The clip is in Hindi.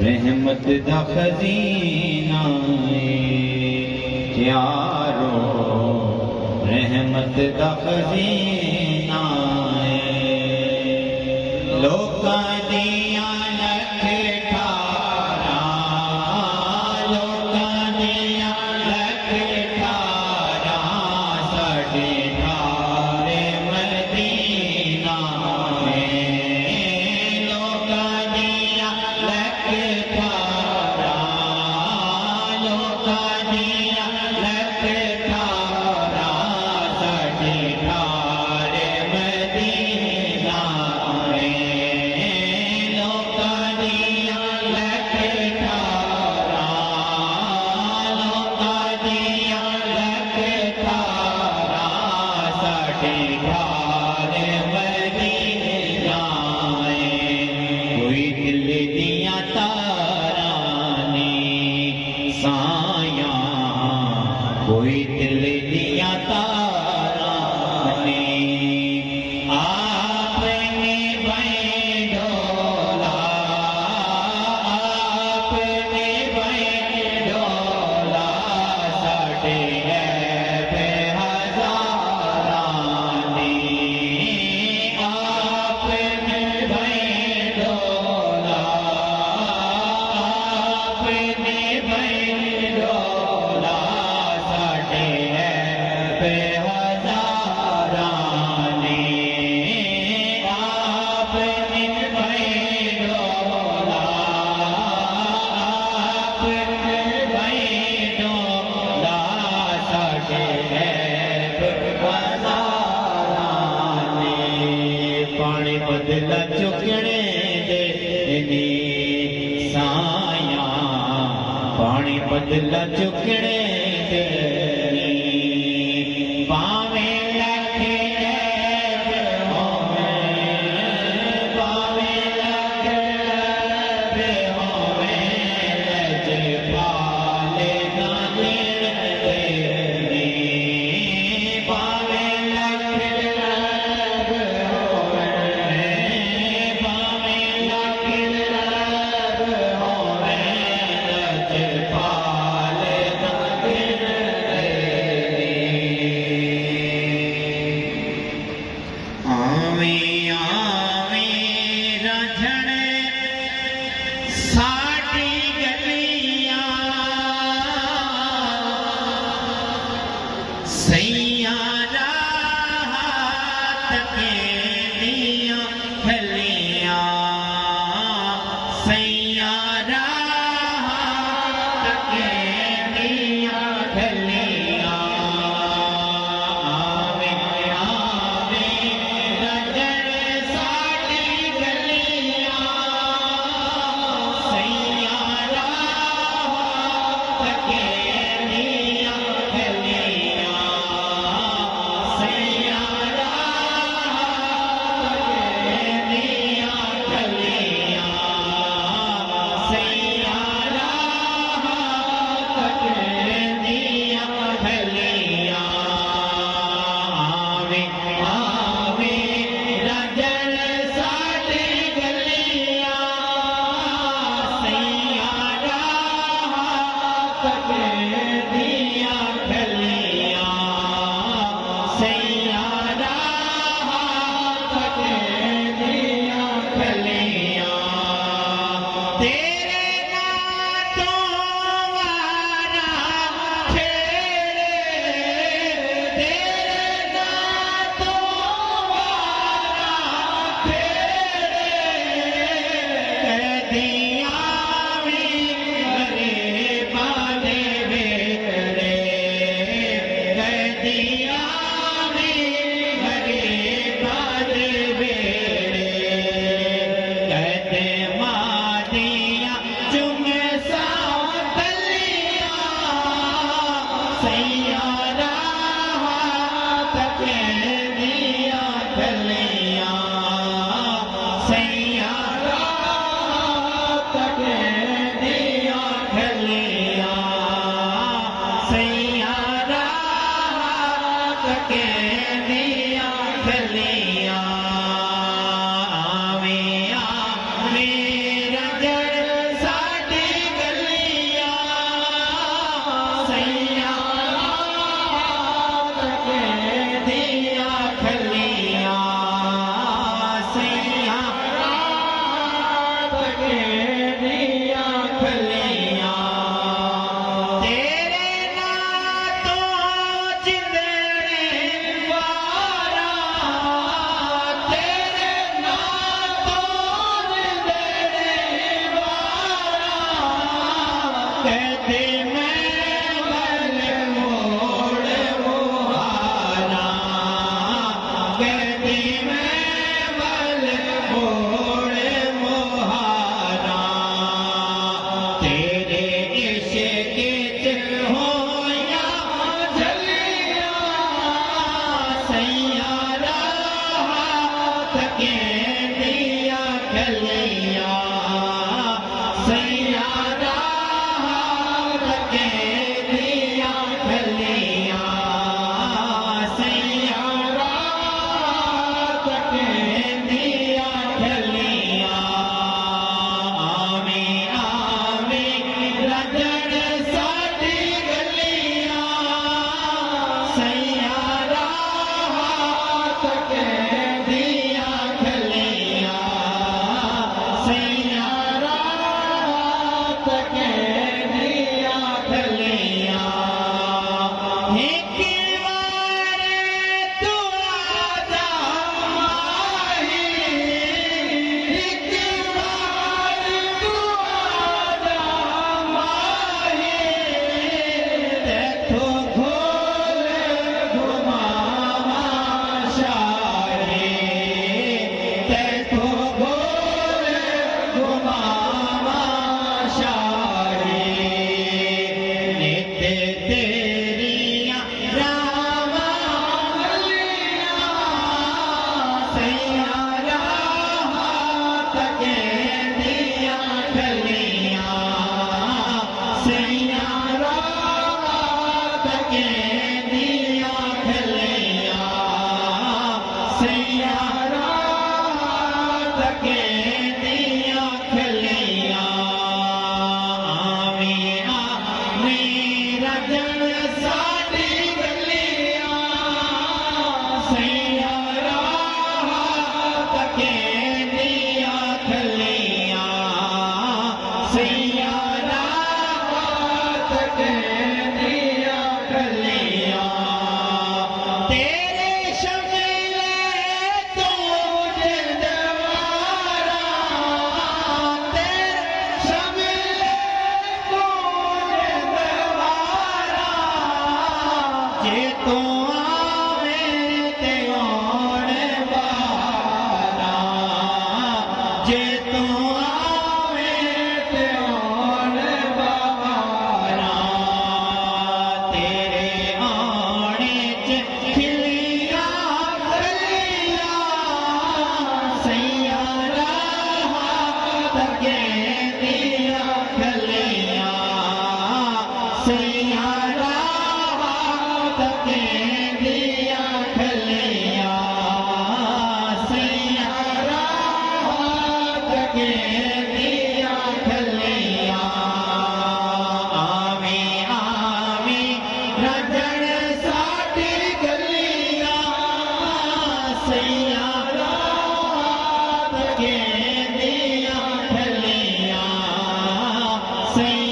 रहमत दा खजीना यारो, रहमत दा खजीना लोकां दियां लख ठारा, लोकां दियां लख ठारा, साडे ठारे मदीना लोकां दियां लख ठारा, लोकां दियां लख ठारा, साडे ठारे मदीना लोकां दियां लख ठारा, लोकां दियां लख ठारा, साडे ठारे मदीना कोई दिल दियां तारां ने साया, कोई दिल दियां तारां ने आपने डोला, आपने डोला, साडे बेहज़ारां ने आपने डोला, आपने डोला, साडे बेहज़ारां ने आपने डोला, आपने डोला, साडे बेहज़ारां ने पानी बदला चुकने दे साया, पानी बदला चुकने दे पावे लख ऐब होवे, पावे लख ऐब होवे, लजपाले ना देण देनी, पावे लख ऐब होवे, पावे लख ऐब होवे, लजपाले ना देण खलिया सैया राह के दिया खलिया सैया राह के दिया खलिया आवे आवे रजड़ साडी गलिया सैया राह के दिया खलिया सैया राह के दिया खलिया एक बार तू आजा माही एक बार तू आजा माही देखो खोल घुमावा शाही देखो खोल घुमावा शाही नित तेरिया रामा गलिया सैया राह के दिया खलिया सैया राह के दिया खलिया सैया राह के दिया खलिया आवे आवे रजड़ साडी गलिया सैया राह के दिया खलिया सैया राह के दिया खलिया तेरे शमले तो जिंदवारा तेरे शमले तो जिंदवारा जे तो आवे ते ओण बारा जे तो आवे ते ओण बारा तेरे आने च खिलिया खलिया सैया राह के दिया खलिया सैया राह के दिया खलिया सैया राह के दिया खलिया आवे आवे रजड़ साडी गलिया सैया राह के दिया खलिया सैया